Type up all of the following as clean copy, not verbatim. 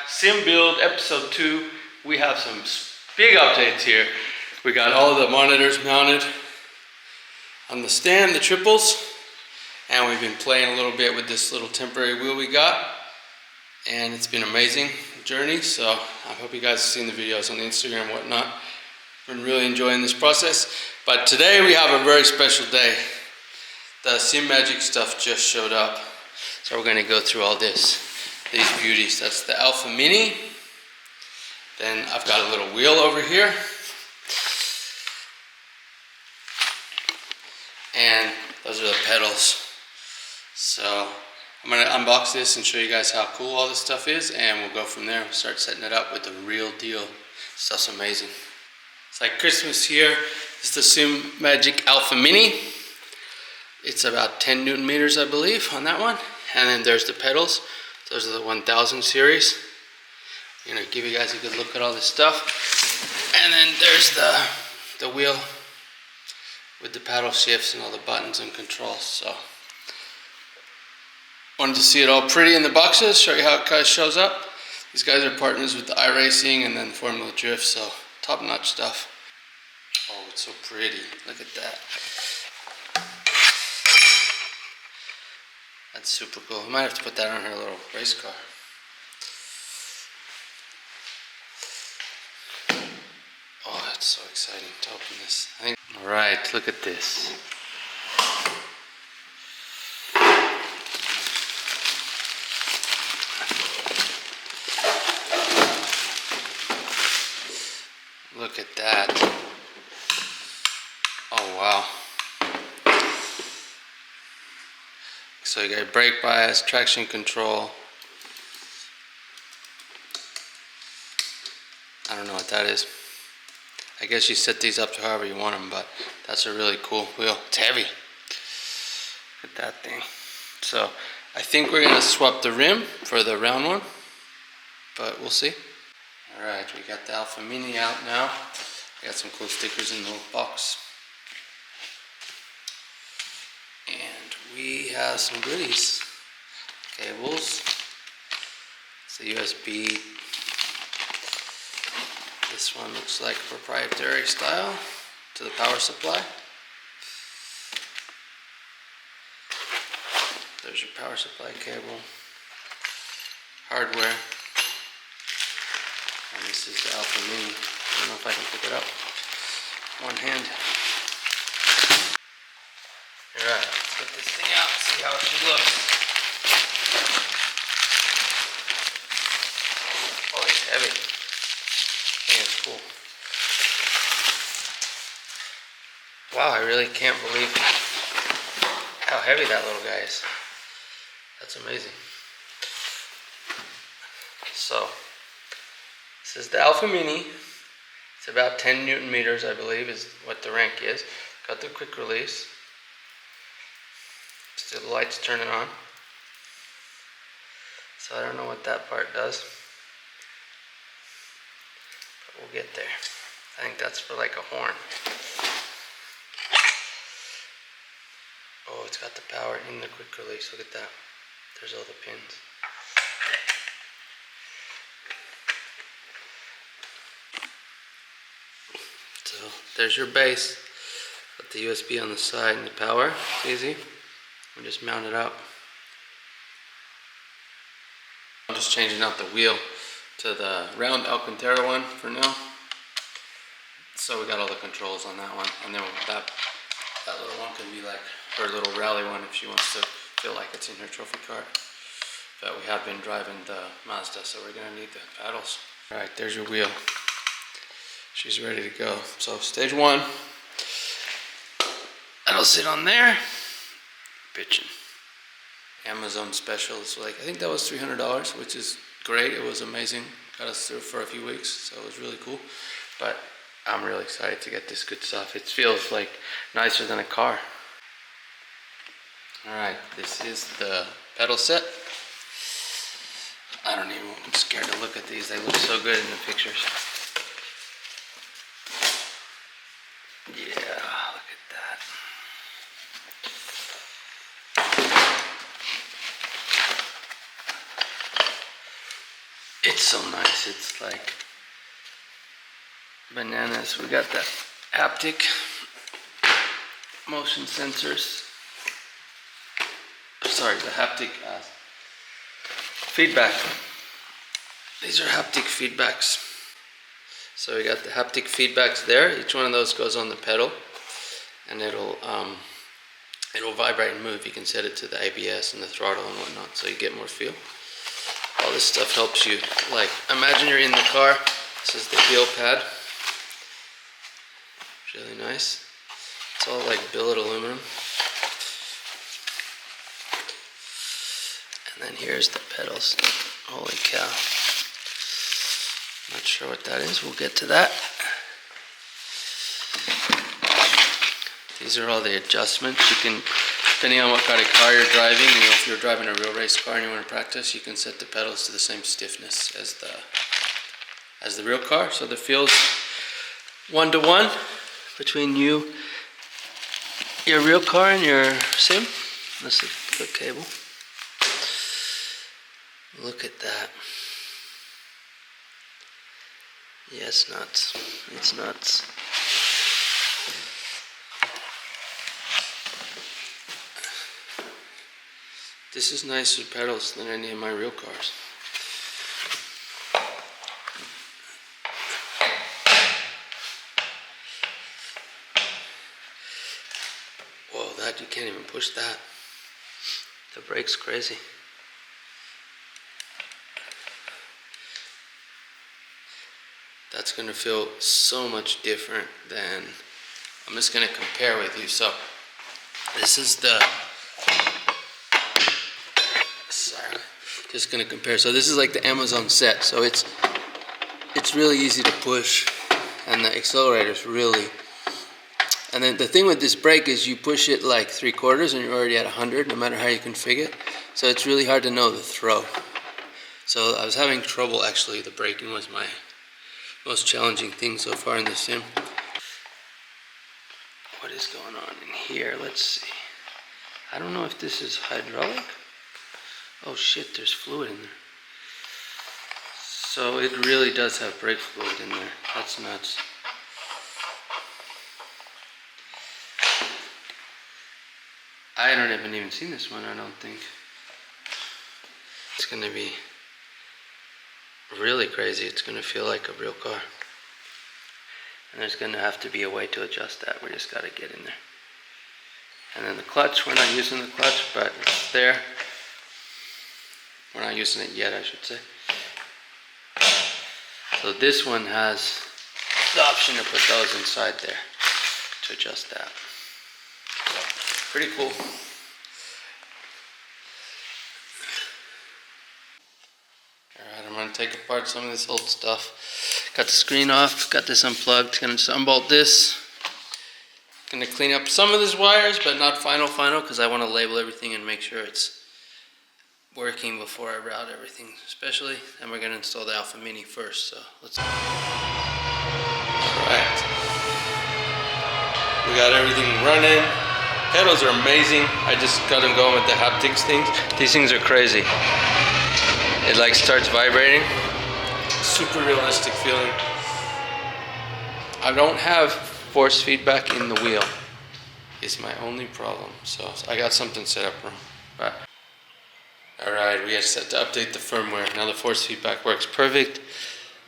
Sim Build episode 2. We have some big updates here. We got all the monitors mounted on the stand, the triples, and we've been playing a little bit with this little temporary wheel we got, and it's been an amazing journey. So I hope you guys have seen the videos on the Instagram and whatnot. Been really enjoying this process, but today we have a very special day. The Simagic stuff just showed up, so we're going to go through all these beauties. That's the Alpha Mini. Then I've got a little wheel over here, and those are the pedals. So I'm going to unbox this and show you guys how cool all this stuff is, and we'll go from there. We'll start setting it up with the real deal. Stuff's amazing. It's like Christmas here. This is the Simagic Alpha Mini. It's about 10 Newton meters, I believe, on that one. And then there's the pedals. Those are the 1000 series. I'm gonna give you guys a good look at all this stuff. And then there's the wheel with the paddle shifts and all the buttons and controls. So wanted to see it all pretty in the boxes, show you how it guys shows up. These guys are partners with the iRacing and then Formula Drift, so top-notch stuff. Oh, it's so pretty. Look at that. That's super cool. I might have to put that on her little race car. Oh, that's so exciting to open this. Alright, look at this. Look at that. Oh wow. So you got brake bias, traction control. I don't know what that is. I guess you set these up to however you want them, but that's a really cool wheel. It's heavy. Look at that thing. So I think we're gonna swap the rim for the round one, but we'll see. Alright, we got the Alpha Mini out now. I got some cool stickers in the little box. And we have some goodies. Cables. It's a USB. This one looks like a proprietary style to the power supply. There's your power supply cable. Hardware. And this is the Alpha Mini. I don't know if I can pick it up. One hand. Alright, let's get this thing out, see how she looks. Oh, it's heavy. I think it's cool. Wow, I really can't believe how heavy that little guy is. That's amazing. So, this is the Alpha Mini. It's about 10 Newton meters, I believe, is what the rank is. Got the quick release. Still the lights turning on. So I don't know what that part does, but we'll get there. I think that's for like a horn. Oh, it's got the power in the quick release. Look at that. There's all the pins. So there's your base. Got the USB on the side and the power. It's easy. We just mount it up. I'm just changing out the wheel to the round Alcantara one for now. So we got all the controls on that one, and then that little one can be like her little rally one if she wants to feel like it's in her trophy car. But we have been driving the Mazda, so we're gonna need the paddles. All right, there's your wheel. She's ready to go. So stage one, that'll sit on there. Bitchin'. Amazon special. It's like, I think that was $300, which is great. It was amazing. Got us through for a few weeks, so it was really cool. But I'm really excited to get this good stuff. It feels like nicer than a car. Alright, this is the pedal set. I'm scared to look at these. They look so good in the pictures. Yeah, look at that. It's so nice. It's like bananas. We got the haptic motion sensors. Sorry, the haptic feedback. These are haptic feedbacks. So we got the haptic feedbacks there. Each one of those goes on the pedal, and it'll vibrate and move. You can set it to the ABS and the throttle and whatnot, so you get more feel. All this stuff helps you. Like, imagine you're in the car. This is the heel pad. Really nice. It's all like billet aluminum. And then here's the pedals. Holy cow. Not sure what that is. We'll get to that. These are all the adjustments. You can, depending on what kind of car you're driving, you know, if you're driving a real race car and you want to practice, you can set the pedals to the same stiffness as the real car. So the feel's 1-to-1 between your real car and your sim. That's the cable. Look at that. Yeah, it's nuts. It's nuts. This is nicer pedals than any of my real cars. Whoa, that you can't even push that. The brake's crazy. That's going to feel so much different than, I'm just going to compare with you. So this is the, sorry, just going to compare. So this is like the Amazon set. So it's really easy to push, and the accelerator's really, and then the thing with this brake is you push it like 3/4 and you're already at 100, no matter how you configure it. So it's really hard to know the throw. So I was having trouble, actually. The braking was my most challenging thing so far in the sim. What is going on in here? Let's see. I don't know if this is hydraulic. Oh shit, there's fluid in there. So it really does have brake fluid in there. That's nuts. I haven't even seen this one, I don't think. It's gonna be really crazy. It's going to feel like a real car. And there's going to have to be a way to adjust that. We just got to get in there. And then the clutch, we're not using the clutch, but it's there. We're not using it yet, I should say. So this one has the option to put those inside there to adjust that. So, pretty cool. Alright, I'm going to take apart some of this old stuff. Got the screen off, got this unplugged. Going to just unbolt this. Going to clean up some of these wires, but not final because I want to label everything and make sure it's working before I route everything, especially. And we're going to install the Alpha Mini first, so let's. Alright. We got everything running. Pedals are amazing. I just got them going with the haptics things. These things are crazy. It like starts vibrating. Super realistic feeling. I don't have force feedback in the wheel. It's my only problem. So I got something set up wrong. But alright, we got set to update the firmware. Now the force feedback works perfect.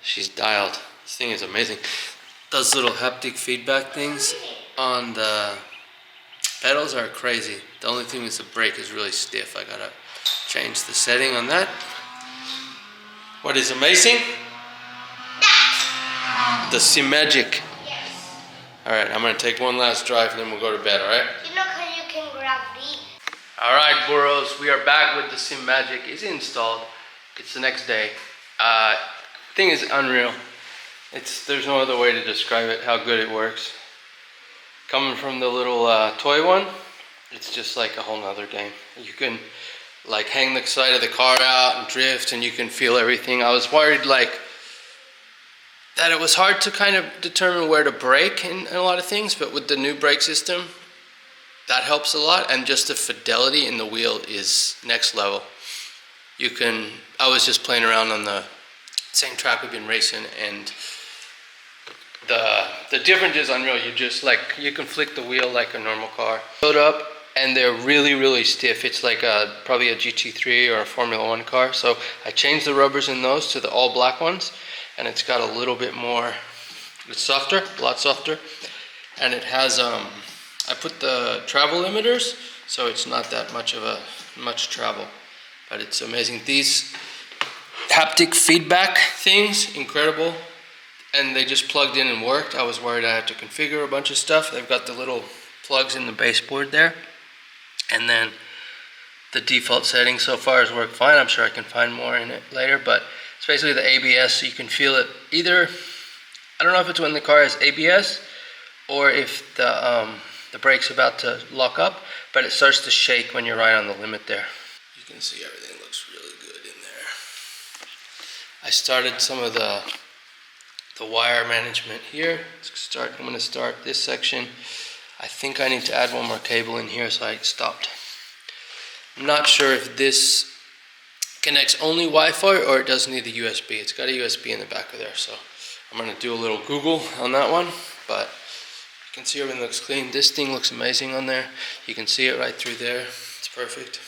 She's dialed. This thing is amazing. Those little haptic feedback things on the pedals are crazy. The only thing is the brake is really stiff. I gotta change the setting on that. What is amazing? The Simagic. Yes. Alright, I'm gonna take one last drive and then we'll go to bed, alright? You know how you can grab these? Alright, burros, we are back with the Simagic. It's installed. It's the next day. Thing is unreal. There's no other way to describe it, how good it works. Coming from the little toy one, it's just like a whole nother game. You can like hang the side of the car out and drift and you can feel everything. I was worried like that it was hard to kind of determine where to brake in a lot of things, but with the new brake system, that helps a lot. And just the fidelity in the wheel is next level. I was just playing around on the same track we've been racing, and the difference is unreal. You just like, you can flick the wheel like a normal car. Load up, and they're really stiff. It's like probably a GT3 or a Formula 1 car. So I changed the rubbers in those to the all black ones, and it's got a little bit more, it's softer, a lot softer, and it has I put the travel limiters, so it's not that much travel, but it's amazing. These haptic feedback things, incredible, and they just plugged in and worked. I was worried I had to configure a bunch of stuff. They've got the little plugs in the baseboard there, and then the default settings so far has worked fine. I'm sure I can find more in it later, but it's basically the ABS, so you can feel it either, I don't know if it's when the car has ABS or if the brake's about to lock up, but it starts to shake when you're right on the limit there. You can see everything looks really good in there. I started some of the wire management here. I'm going to start this section. I think I need to add one more cable in here, so I stopped. I'm not sure if this connects only Wi-Fi or it does need the USB. It's got a USB in the back of there, so I'm going to do a little Google on that one, but you can see everything looks clean. This thing looks amazing on there. You can see it right through there. It's perfect.